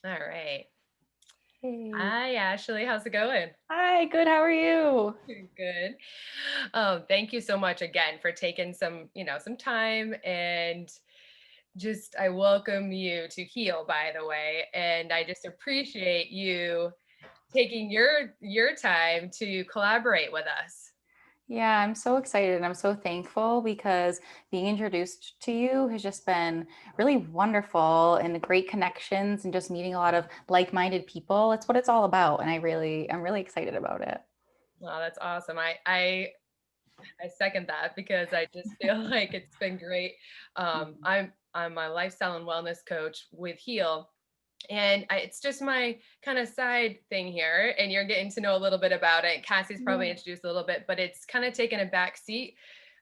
All right. Hey. Hi, Ashley. How's it going? Hi, good. How are you? Good. Thank you so much again for taking some time and just I welcome you to Heal, by the way, and I just appreciate you taking your time to collaborate with us. Yeah, I'm so excited and I'm so thankful because being introduced to you has just been really wonderful and great connections and just meeting a lot of like-minded people. It's what it's all about. And I'm really excited about it. Wow, that's awesome. I second that because I just feel like it's been great. I'm a lifestyle and wellness coach with Heal, and it's just my kind of side thing here. And you're getting to know a little bit about it. Cassie's probably Yeah. introduced a little bit, but it's kind of taken a back seat.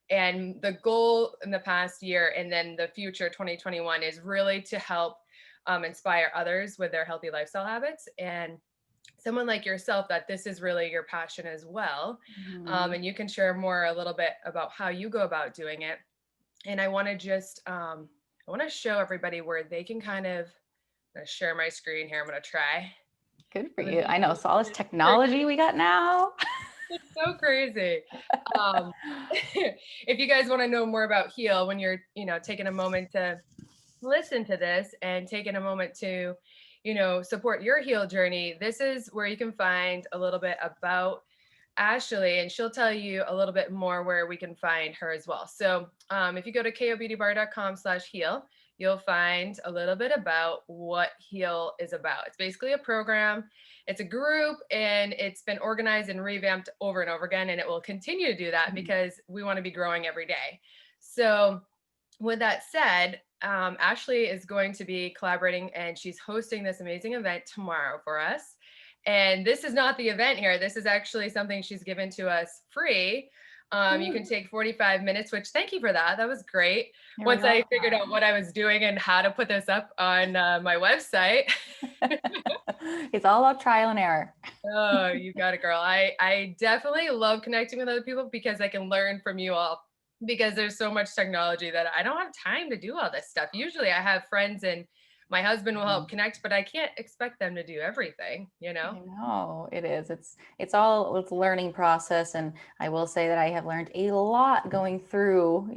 And the goal in the past year and then the future 2021 is really to help inspire others with their healthy lifestyle habits. And someone like yourself, that this is really your passion as well. Mhm. And you can share more a little bit about how you go about doing it. And I want to I want to show everybody where they can kind of share my screen here. I'm going to try. Good for For the you. I know. people, So all this technology we got now. it's so crazy. Um, if you guys want to know more about Heal, when you're, taking a moment to listen to this and taking a moment to, support your Heal journey, this is where you can find a little bit about Ashley, and she'll tell you a little bit more where we can find her as well. So if you go to kobeautybar.com/heal, you'll find a little bit about what Heal is about. It's basically a program, it's a group, and it's been organized and revamped over and over again, and it will continue to do that because we want to be growing every day. So with that said, Ashley is going to be collaborating and she's hosting this amazing event tomorrow for us. And this is not the event here. This is actually something she's given to us free. You can take 45 minutes, which thank you for that. That was great. You're Once I welcome. figured out what I was doing and how to put this up on my website. It's all about trial and error. Oh, you got it, girl. I definitely love connecting with other people because I can learn from you all. Because there's so much technology that I don't have time to do all this stuff. Usually I have friends and my husband will help connect, but I can't expect them to do everything, you know? I know it is. It's a learning process, and I will say that I have learned a lot going through,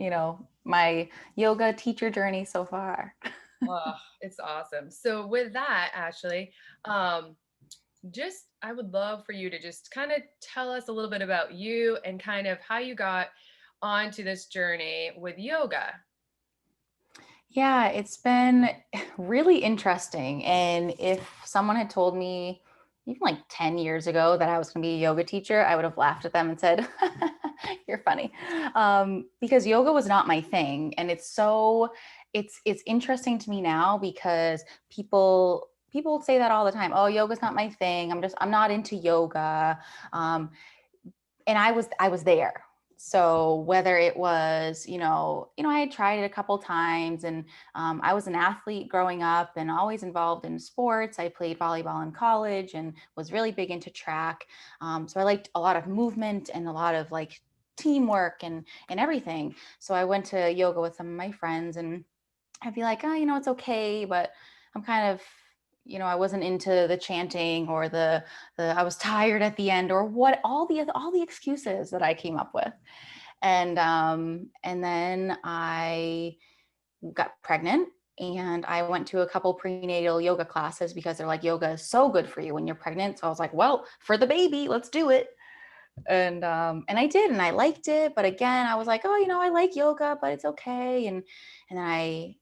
my yoga teacher journey so far. Oh, it's awesome. So with that, Ashley, um, just I would love for you to just kind of tell us a little bit about you and kind of how you got onto this journey with yoga. Yeah, it's been really interesting. And if someone had told me even like 10 years ago that I was going to be a yoga teacher, I would have laughed at them and said, "You're funny." Because yoga was not my thing. And it's interesting to me now because people say that all the time. Oh, yoga's not my thing. I'm not into yoga. Um, and I was there. So whether it was, I had tried it a couple times, and I was an athlete growing up and always involved in sports. I played volleyball in college and was really big into track. So I liked a lot of movement and a lot of like teamwork and everything. So I went to yoga with some of my friends, and I'd be like, oh, it's okay, but I'm kind of, I wasn't into the chanting or the I was tired at the end or what all the excuses that I came up with. And then I got pregnant and I went to a couple prenatal yoga classes because they're like, yoga is so good for you when you're pregnant. So I was like, well, for the baby, let's do it. And I did, and I liked it. But again, I was like, oh, I like yoga, but it's okay. And then I,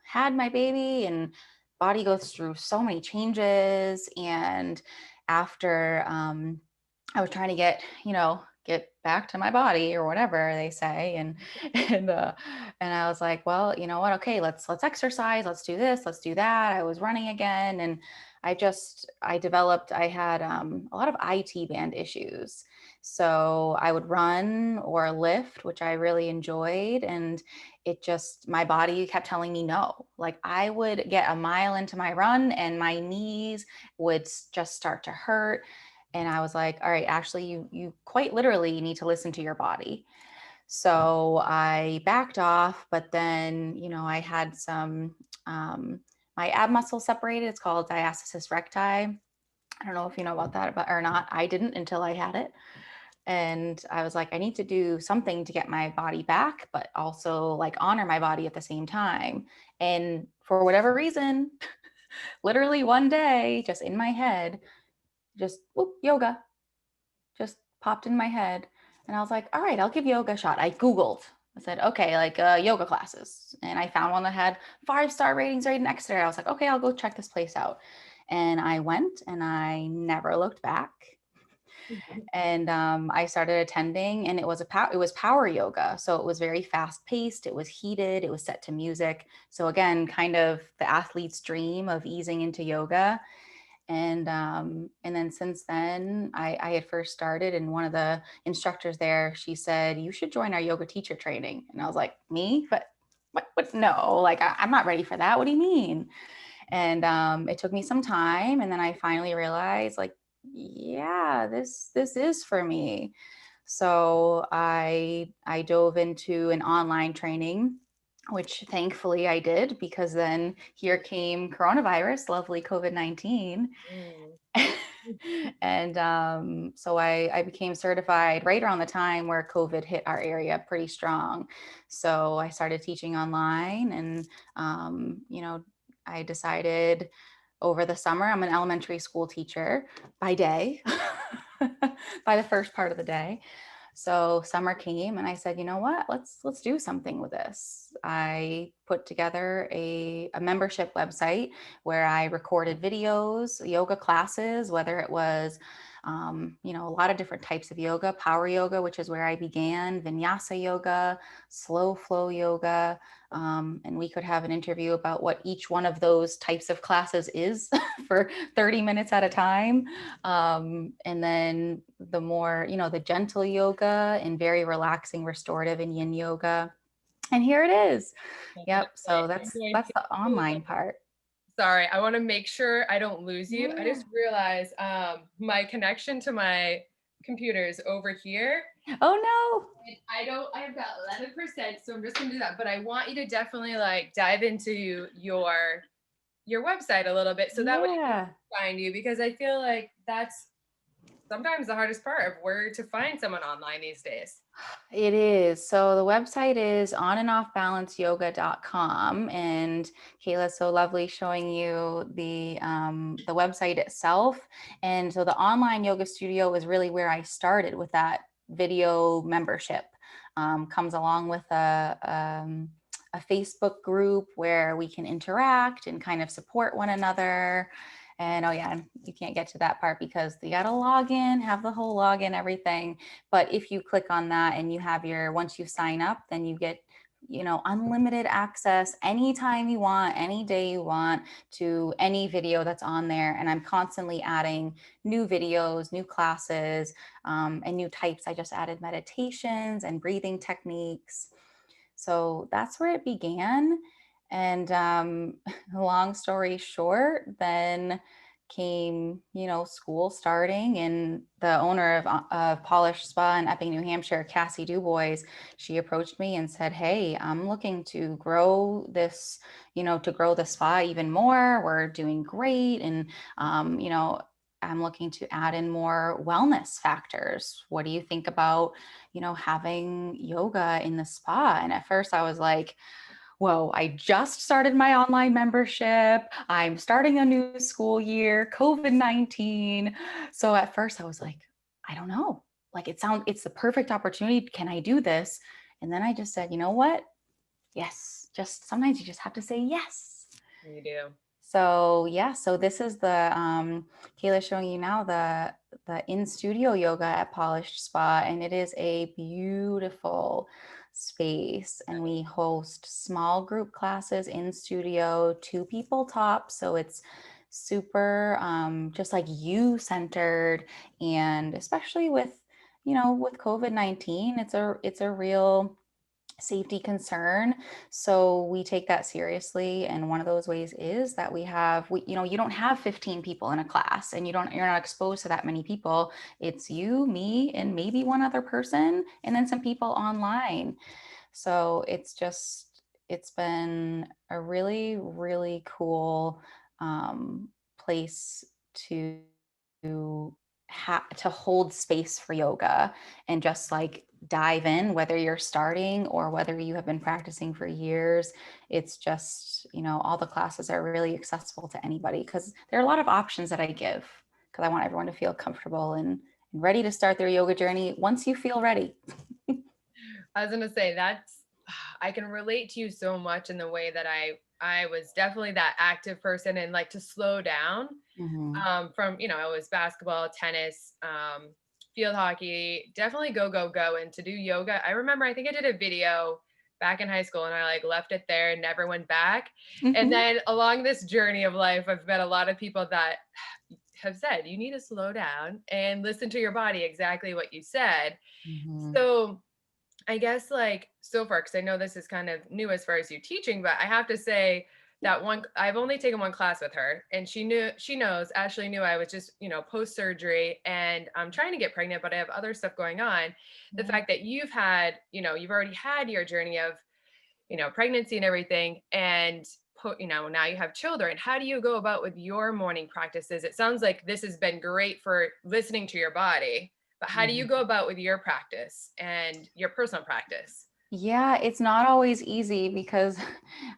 had my baby, and body goes through so many changes. And after I was trying to get back to my body or whatever they say, and uh, and I was like, well, you know what? Okay, let's exercise. Let's do this. Let's do that. I was running again, and I had a lot of IT band issues. So I would run or lift, which I really enjoyed. And my body kept telling me no. Like I would get a mile into my run and my knees would just start to hurt. And I was like, all right, Ashley, you quite literally need to listen to your body. So I backed off, but then, I had some, my ab muscle separated. It's called Diastasis Recti. I don't know if you know about that or not. I didn't until I had it. And I was like, I need to do something to get my body back, but also like honor my body at the same time. And for whatever reason, literally one day, just in my head, just whoop, yoga just popped in my head. And I was like, all right, I'll give yoga a shot. I Googled. I said, okay, like yoga classes. And I found one that had 5-star ratings right next to it. I was like, okay, I'll go check this place out. And I went and I never looked back. And I started attending, and it was power yoga, so it was very fast paced. It was heated. It was set to music. So again, kind of the athlete's dream of easing into yoga. And then since then, I had first started, and one of the instructors there, she said, you should join our yoga teacher training. And I was like, me? But what? No, like I'm not ready for that. What do you mean? And it took me some time, and then I finally realized, like, yeah, this is for me. So I dove into an online training, which thankfully I did, because then here came coronavirus, lovely COVID-19. Mm. And so I became certified right around the time where COVID hit our area pretty strong. So I started teaching online, and I decided over the summer, I'm an elementary school teacher by day, by the first part of the day. So summer came and I said, you know what, let's do something with this. I put together a membership website where I recorded videos, yoga classes, whether it was a lot of different types of yoga, power yoga, which is where I began, vinyasa yoga, slow flow yoga. And we could have an interview about what each one of those types of classes is for 30 minutes at a time. And then the more, the gentle yoga and very relaxing, restorative and yin yoga. And here it is. Yep. So I'm that's going that's to the online part. Sorry, I want to make sure I don't lose you. I Yeah. just realized my connection to my computer is over here. Oh And I've got 11%, so I'm just gonna do that. But I want you to definitely like dive into your website a little bit so no. that way you Yeah. can find you, because I feel like that's sometimes the hardest part of where to find someone online these days. It is. So the website is onandoffbalanceyoga.com. And Kayla, so lovely showing you the website itself. And so the online yoga studio is really where I started with that video membership. Comes along with a Facebook group where we can interact and kind of support one another. And oh yeah, you can't get to that part because you got to log in, have the whole login, everything. But if you click on that and you have once you sign up, then you get, unlimited access anytime you want, any day you want, to any video that's on there. And I'm constantly adding new videos, new classes, and new types. I just added meditations and breathing techniques. So that's where it began. And long story short, then came, school starting, and the owner of Polish Spa in Epping, New Hampshire, Cassie Dubois, she approached me and said, hey, I'm looking to grow this, to grow the spa even more. We're doing great. And, I'm looking to add in more wellness factors. What do you think about, having yoga in the spa? And at first I was like, whoa, I just started my online membership. I'm starting a new school year, COVID-19. So at first I was like, I don't know. Like it's the perfect opportunity. Can I do this? And then I just said, you know what? Yes. Just sometimes you just have to say yes. You do. So yeah, so this is the Kayla showing you now the in studio yoga at Polished Spa, and it is a beautiful space. And we host small group classes in studio, 2 people top. So it's super just like you centered, and especially with with COVID-19, it's a real safety concern. So we take that seriously. And one of those ways is that you don't have 15 people in a class, and you're not exposed to that many people. It's you, me, and maybe one other person, and then some people online. So it's been a really, really cool place to to hold space for yoga and just like dive in, whether you're starting or whether you have been practicing for years. It's just, all the classes are really accessible to anybody because there are a lot of options that I give because I want everyone to feel comfortable and ready to start their yoga journey once you feel ready. I was gonna say that's I can relate to you so much in the way that I was definitely that active person and like to slow down Mm-hmm. from I was basketball, tennis, field hockey, definitely go go go, and to do yoga. I remember I think I did a video back in high school and I like left it there and never went back. And Mm-hmm. then along this journey of life, I've met a lot of people that have said you need to slow down and listen to your body, exactly what you said. Mm-hmm. So I guess like so far, because I know this is kind of new as far as you teaching, but I have to say that I've only taken one class with her, and she knows, Ashley knew I was just, post surgery and I'm trying to get pregnant, but I have other stuff going on. The Yeah. fact that you've already had your journey of, pregnancy and everything, and now you have children. How do you go about with your morning practices? It sounds like this has been great for listening to your body, but how do you Mhm. go about with your practice and your personal practice? Yeah, it's not always easy because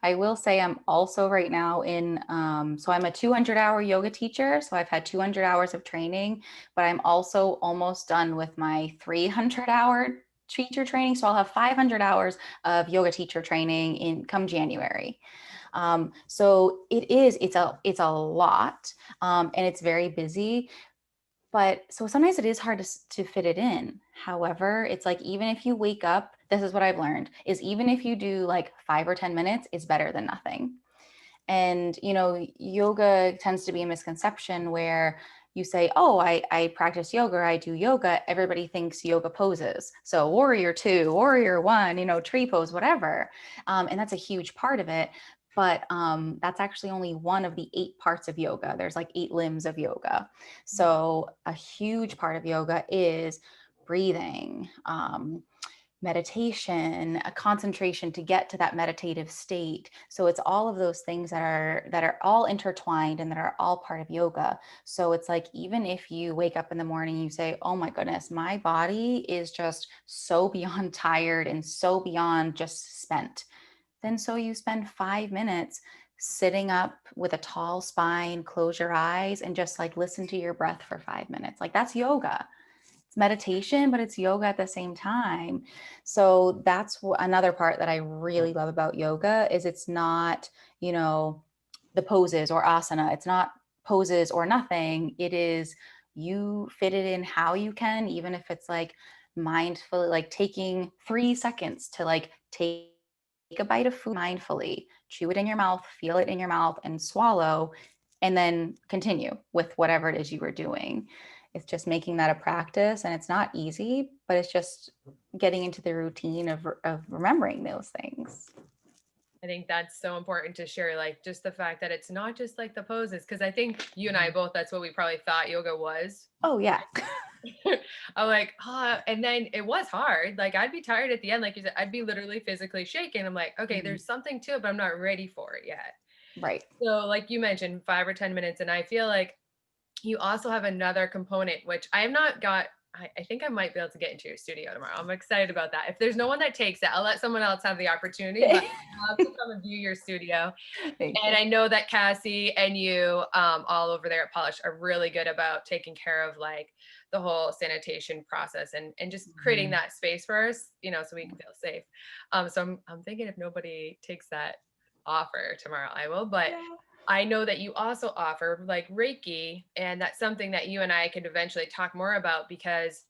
I will say I'm also right now so I'm a 200-hour yoga teacher. So I've had 200 hours of training, but I'm also almost done with my 300-hour teacher training. So I'll have 500 hours of yoga teacher training in come January. So it's a lot, and it's very busy. But so sometimes it is hard to fit it in. However, it's like even if you wake up, this is what I've learned is even if you do like 5 or 10 minutes, is better than nothing. And yoga tends to be a misconception where you say, oh, I practice yoga, or I do yoga. Everybody thinks yoga poses. So warrior two, warrior one, tree pose, whatever. And that's a huge part of it. But that's actually only one of the 8 parts of yoga. There's like 8 limbs of yoga. So a huge part of yoga is breathing, meditation, a concentration to get to that meditative state. So it's all of those things that are all intertwined and that are all part of yoga. So it's like even if you wake up in the morning, you say, "Oh my goodness, my body is just so beyond tired and so beyond just spent." Then so you spend 5 minutes sitting up with a tall spine, close your eyes and just like listen to your breath for 5 minutes. Like that's yoga. It's meditation, but it's yoga at the same time. So that's another part that I really love about yoga is it's not, the poses or asana. It's not poses or nothing. It is you fit it in how you can, even if it's like mindfully, like taking 3 seconds to like take a bite of food mindfully, chew it in your mouth, feel it in your mouth, and swallow, and then continue with whatever it is you were doing. It's just making that a practice, and it's not easy, but it's just getting into the routine of remembering those things. I think that's so important to share, like just the fact that it's not just like the poses, because I think you and I Mhm. both, that's what we probably thought yoga was. Oh yeah. I'm like, and then it was hard. Like I'd be tired at the end, like you said, I'd be literally physically shaking. I'm like, okay, Mhm. there's something to it, but I'm not ready for it yet. Right. So, like you mentioned, 5 or 10 minutes, and I feel like you also have another component, which I have not got. I think I might be able to get into your studio tomorrow. I'm excited about that. If there's no one that takes it, I'll let someone else have the opportunity, but I'll have to come and view your studio. Thank And you. I know that Cassie and you, all over there at Polish, are really good about taking care of like the whole sanitation process and just creating Mhm. that space for us, so we can feel safe. So I'm thinking if nobody takes that offer tomorrow, I will. But Yeah. I know that you also offer like Reiki, and that's something that you and I could eventually talk more about because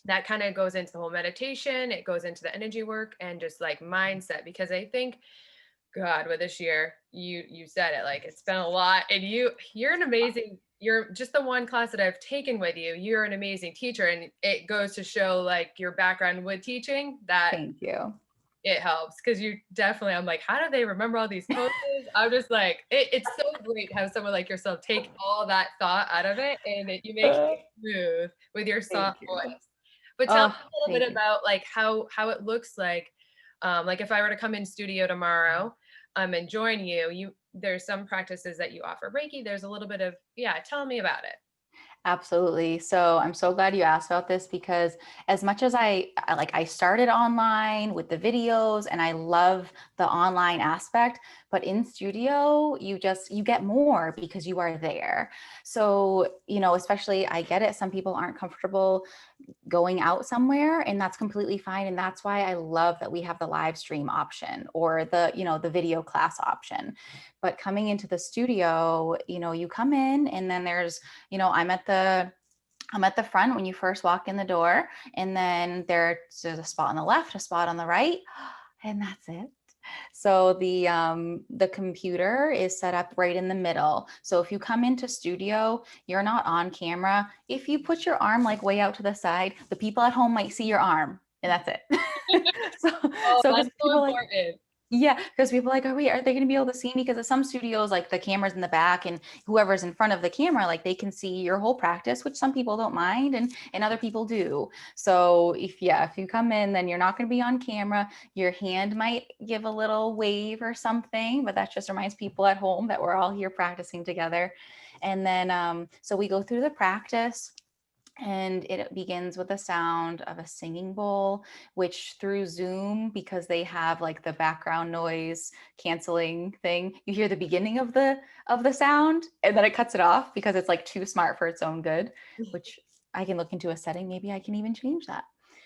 that kind of goes into the whole meditation, it goes into the energy work and just like mindset. Because I think, God, with this year, you said it, like it's been a lot, and you're an amazing. You're just the one class that I've taken with you. You're an amazing teacher, and it goes to show like your background with teaching that Thank you. it helps because you definitely. I'm like, how do they remember all these poses? I'm just like, it's so great to have someone like yourself take all that thought out of it, and you make Uh, it smooth with your Thank soft you. voice. But tell me Oh, a little thank bit you. about like how it looks like. Like if I were to come in studio tomorrow, and join you, there's some practices that you offer Reiki. There's a little bit of, yeah, tell me about it. Absolutely. So I'm so glad you asked about this because as much as I started online with the videos and I love the online aspect, but in studio you get more because you are there. So, especially I get it, some people aren't comfortable going out somewhere, and that's completely fine, and that's why I love that we have the live stream option or the video class option. But coming into the studio, you come in and then there's, I'm at the front when you first walk in the door, and then there's a spot on the left, a spot on the right, and that's it. So the computer is set up right in the middle. So if you come into studio, you're not on camera. If you put your arm like way out to the side, the people at home might see your arm, and that's it. so Oh, so that's because so people like important. yeah, because people are like, oh wait, are they going to be able to see me? Because at some studios, like the camera's in the back, and whoever's in front of the camera, like they can see your whole practice, which some people don't mind, and other people do. So if you come in, then you're not going to be on camera. Your hand might give a little wave or something, but that just reminds people at home that we're all here practicing together. And then so we go through the practice. And it begins with the sound of a singing bowl, which through Zoom, because they have like the background noise canceling thing, you hear the beginning of the sound, and then it cuts it off because it's like too smart for its own good, which I can look into a setting. Maybe I can even change that.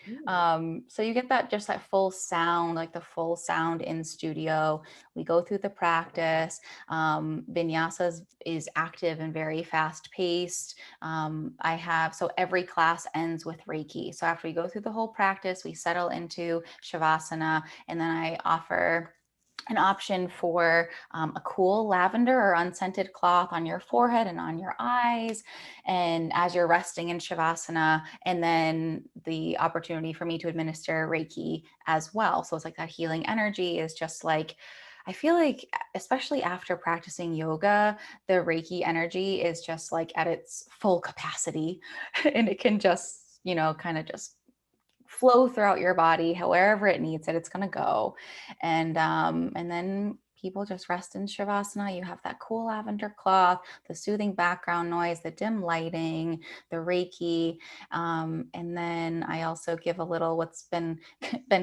Ooh. So you get that full sound, like the full sound in studio. We go through the practice. Vinyasa is active and very fast paced. So every class ends with Reiki. So after we go through the whole practice, we settle into Shavasana, and then I offer an option for a cool lavender or unscented cloth on your forehead and on your eyes, and as you're resting in Shavasana, and then the opportunity for me to administer Reiki as well. So it's like that healing energy is just like, I feel like, especially after practicing yoga, the Reiki energy is just like at its full capacity and it can just, kind of just flow throughout your body, wherever it needs it, it's going to go. And then people just rest in Shavasana. You have that cool lavender cloth, the soothing background noise, the dim lighting, the Reiki. And then I also give a little what's been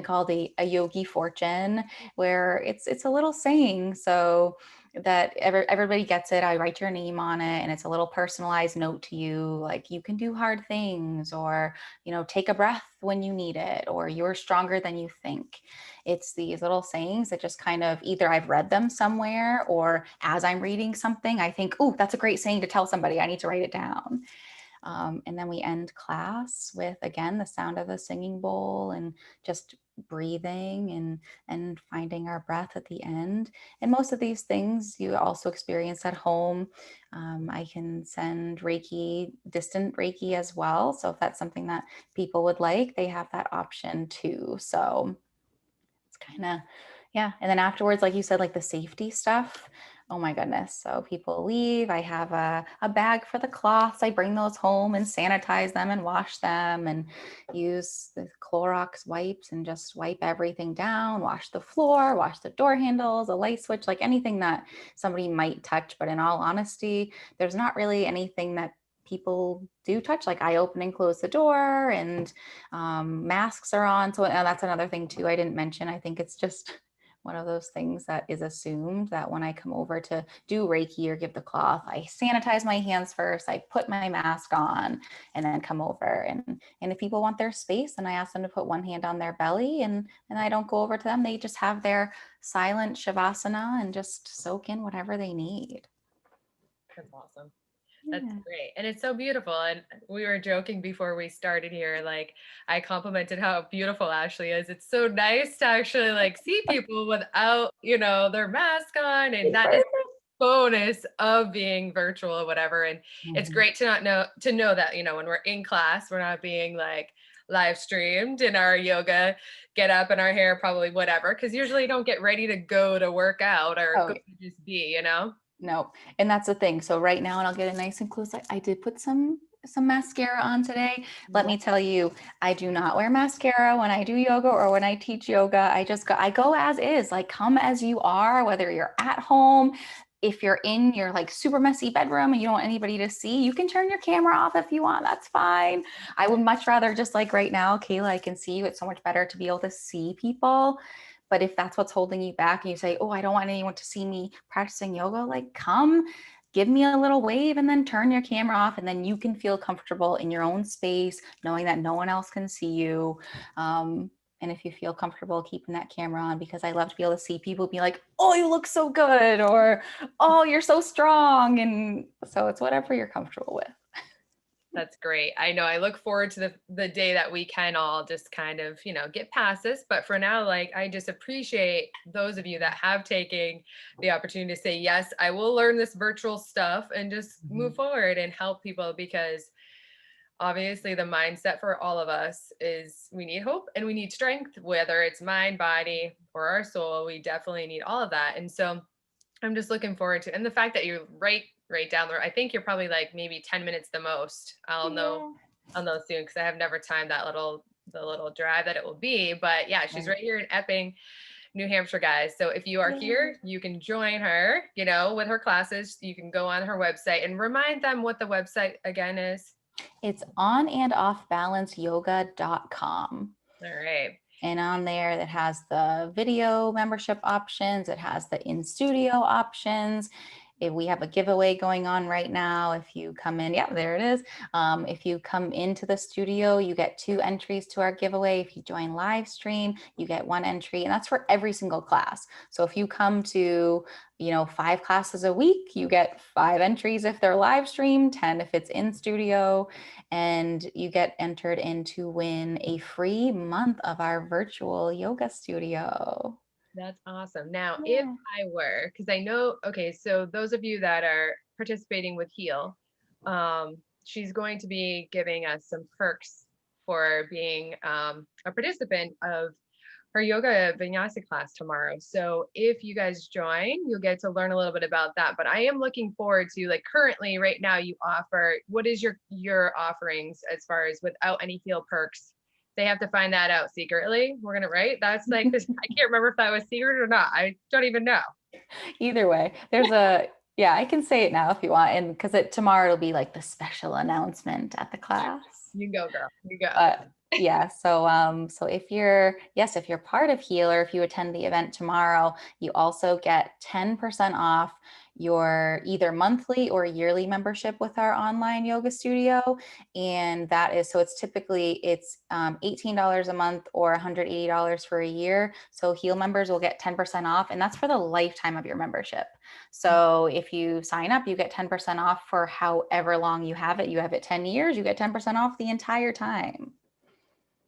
called a yogi fortune, where it's a little saying. So that everybody gets it. I write your name on it, and it's a little personalized note to you, like you can do hard things, or take a breath when you need it, or you're stronger than you think. It's these little sayings that just kind of, either I've read them somewhere, or as I'm reading something, I think, oh, that's a great saying to tell somebody. I need to write it down. And then we end class with, again, the sound of the singing bowl and just breathing and finding our breath at the end. And most of these things you also experience at home. I can send Reiki, distant Reiki as well. So if that's something that people would like, they have that option too. So it's kind of, yeah. And then afterwards, like you said, like the safety stuff. Oh my goodness. So people leave. I have a bag for the cloths. I bring those home and sanitize them and wash them and use the Clorox wipes and just wipe everything down, wash the floor, wash the door handles, a light switch, like anything that somebody might touch. But in all honesty, there's not really anything that people do touch. Like I open and close the door, and masks are on. So that's another thing too I didn't mention. I think it's just one of those things that is assumed, that when I come over to do Reiki or give the cloth, I sanitize my hands first, I put my mask on, and then come over. And if people want their space, then I ask them to put one hand on their belly, and I don't go over to them. They just have their silent Shavasana and just soak in whatever they need. That's awesome. That's Yeah. great. And it's so beautiful. And we were joking before we started here, like I complimented how beautiful Ashley is. It's so nice to actually like see people without, their mask on. And that is the bonus of being virtual or whatever. And it's Mhm. great to not know to know that, when we're in class, we're not being like live streamed in our yoga get up and our hair, probably whatever. Cause usually you don't get ready to go to work out or Oh, go to just be. no, and that's the thing. So right now, and I'll get it nice and close. I did put some some mascara on today. Let Yeah. me tell you, I do not wear mascara when I do yoga or when I teach yoga. I go as is, like come as you are, whether you're at home. If you're in your like super messy bedroom and you don't want anybody to see, you can turn your camera off if you want. That's fine. I would much rather just like right now, Kayla, I can see you. It's so much better to be able to see people. But if that's what's holding you back and you say, oh, I don't want anyone to see me practicing yoga, like come give me a little wave and then turn your camera off. And then you can feel comfortable in your own space, knowing that no one else can see you. And if you feel comfortable keeping that camera on, because I love to be able to see people be like, oh, you look so good, or oh, you're so strong. And so it's whatever you're comfortable with. That's great. I know I look forward to the day that we can all just kind of, get past this. But for now, like I just appreciate those of you that have taken the opportunity to say, yes, I will learn this virtual stuff and just move forward and help people, because obviously the mindset for all of us is we need hope and we need strength, whether it's mind, body, or our soul. We definitely need all of that. And so I'm just looking forward to, and the fact that you're right down there. I think you're probably like maybe 10 minutes the most. Yeah. I'll know soon, because I have never timed the little drive that it will be. But yeah, she's Right. right here in Epping, New Hampshire, guys. So if you are Yeah. here, you can join her, with her classes. You can go on her website and remind them what the website again is. It's onandoffbalanceyoga.com. All right. And on there, that has the video membership options. It has the in studio options. If we have a giveaway going on right now, if you come in, yeah, there it is. If you come into the studio, you get 2 entries to our giveaway. If you join live stream, you get 1 entry, and that's for every single class. So if you come to 5 classes a week, you get 5 entries if they're live stream, 10 if it's in studio, and you get entered in to win a free month of our virtual yoga studio. That's awesome. Now, if Yeah. I were, because I know, okay, so those of you that are participating with Heal, she's going to be giving us some perks for being a participant of her yoga vinyasa class tomorrow. So if you guys join, you'll get to learn a little bit about that. But I am looking forward to, like, currently right now you offer, what is your offerings as far as without any Heal perks? They have to find that out secretly. We're gonna write. That's like this. I can't remember if that was secret or not. I don't even know. Either way, yeah, I can say it now if you want. And because tomorrow it'll be like the special announcement at the class. You go, girl. You go. Yeah, so if you're part of Healer, if you attend the event tomorrow, you also get 10% off your either monthly or yearly membership with our online yoga studio. And that is, so it's $18 a month or $180 for a year. So Heal members will get 10% off, and that's for the lifetime of your membership. So if you sign up, you get 10% off for however long you have it. You have it 10 years, you get 10% off the entire time.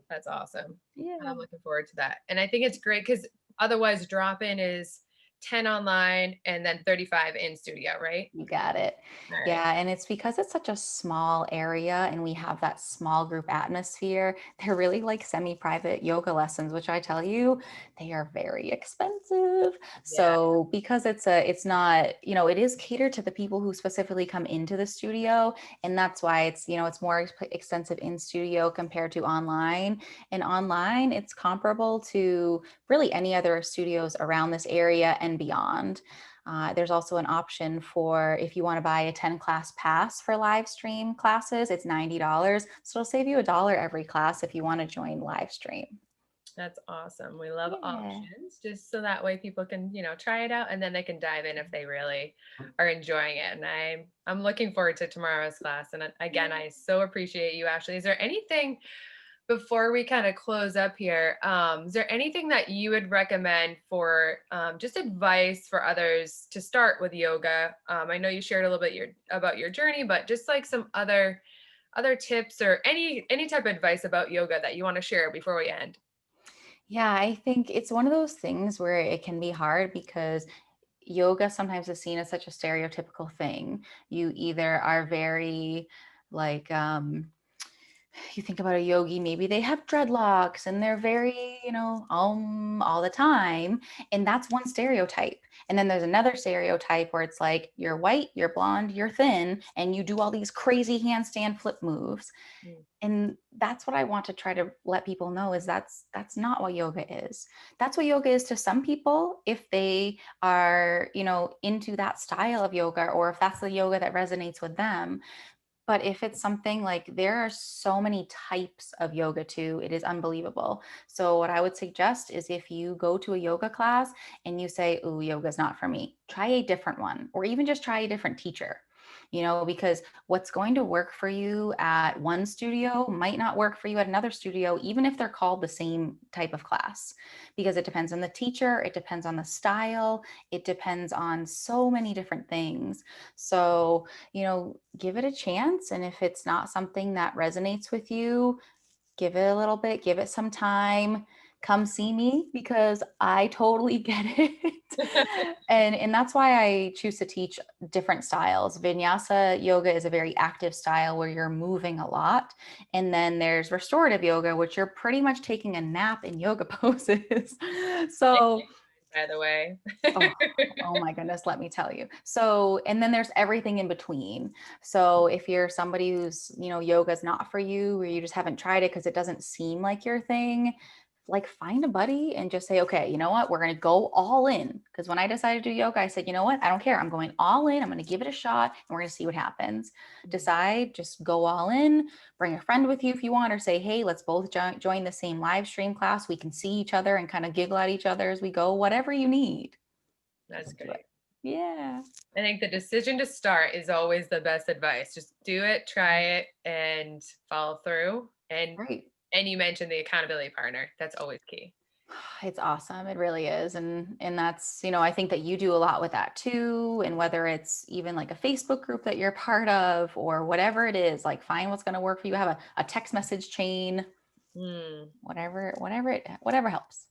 That's awesome. Yeah. I'm looking forward to that. And I think it's great because otherwise drop-in is 10 online and then 35 in studio, right? You got it. All right. Yeah, and it's because it's such a small area and we have that small group atmosphere. They're really like semi-private yoga lessons, which I tell you, they are very expensive. Yeah. So because it's not, it is catered to the people who specifically come into the studio, and that's why it's more expensive in studio compared to online. And online, it's comparable to really any other studios around this area and beyond. There's also an option for if you want to buy a 10 class pass for live stream classes, it's $90. So it'll save you $1 every class if you want to join live stream. That's awesome. We love Yeah. options, just so that way people can, try it out and then they can dive in if they really are enjoying it. And I'm looking forward to tomorrow's class. And again, I so appreciate you, Ashley. Is there anything before we kind of close up here, is there anything that you would recommend for just advice for others to start with yoga? I know you shared a little bit about your journey, but just like some other tips or any type of advice about yoga that you want to share before we end. Yeah, I think it's one of those things where it can be hard because yoga sometimes is seen as such a stereotypical thing. You either are very like you think about a yogi, maybe they have dreadlocks and they're very, all the time. And that's one stereotype. And then there's another stereotype where it's like, you're white, you're blonde, you're thin, and you do all these crazy handstand flip moves. Mm. And that's what I want to try to let people know is that's not what yoga is. That's what yoga is to some people if they are, into that style of yoga, or if that's the yoga that resonates with them. But if it's something like, there are so many types of yoga too, it is unbelievable. So what I would suggest is, if you go to a yoga class and you say, "Ooh, yoga's not for me," try a different one, or even just try a different teacher. Because what's going to work for you at one studio might not work for you at another studio, even if they're called the same type of class, because it depends on the teacher, it depends on the style, it depends on so many different things. So, give it a chance. And if it's not something that resonates with you, give it a little bit, give it some time. Come see me, because I totally get it. And that's why I choose to teach different styles. Vinyasa yoga is a very active style where you're moving a lot. And then there's restorative yoga, which you're pretty much taking a nap in yoga poses. So, By the way. oh, oh my goodness, let me tell you. So, and then there's everything in between. So if you're somebody who's, yoga is not for you, or you just haven't tried it because it doesn't seem like your thing, like, find a buddy and just say, okay, you know what? We're going to go all in. Because when I decided to do yoga, I said, you know what? I don't care. I'm going all in. I'm going to give it a shot and we're going to see what happens. Decide, just go all in. Bring a friend with you if you want, or say, hey, let's both join the same live stream class. We can see each other and kind of giggle at each other as we go, whatever you need. That's Just do it. great. Yeah. I think the decision to start is always the best advice. Just do it, try it, and follow through. Right. And you mentioned the accountability partner. That's always key. It's awesome. It really is. And that's, I think that you do a lot with that too. And whether it's even like a Facebook group that you're part of, or whatever it is, like, find what's going to work for you. Have a text message chain, Mm. whatever helps.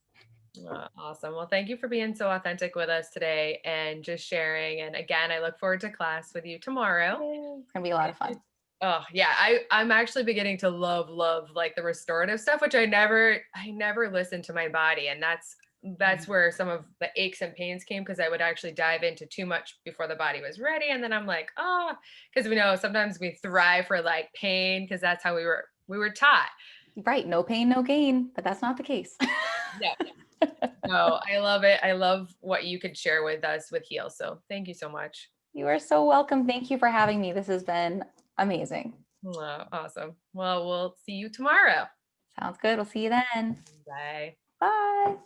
Awesome. Well, thank you for being so authentic with us today and just sharing. And again, I look forward to class with you tomorrow. It's going to be a lot of fun. Oh yeah, I'm actually beginning to love like the restorative stuff, which I never listened to my body, and that's where some of the aches and pains came, because I would actually dive into too much before the body was ready, and then I'm like, oh, because we know sometimes we thrive for like pain, because that's how we were taught. Right. No pain, no gain, but that's not the case. Yeah. No, I love it. I love what you could share with us with Heal. So thank you so much. You are so welcome. Thank you for having me. This has been amazing. Awesome. Well, we'll see you tomorrow. Sounds good. We'll see you then. Bye. Bye.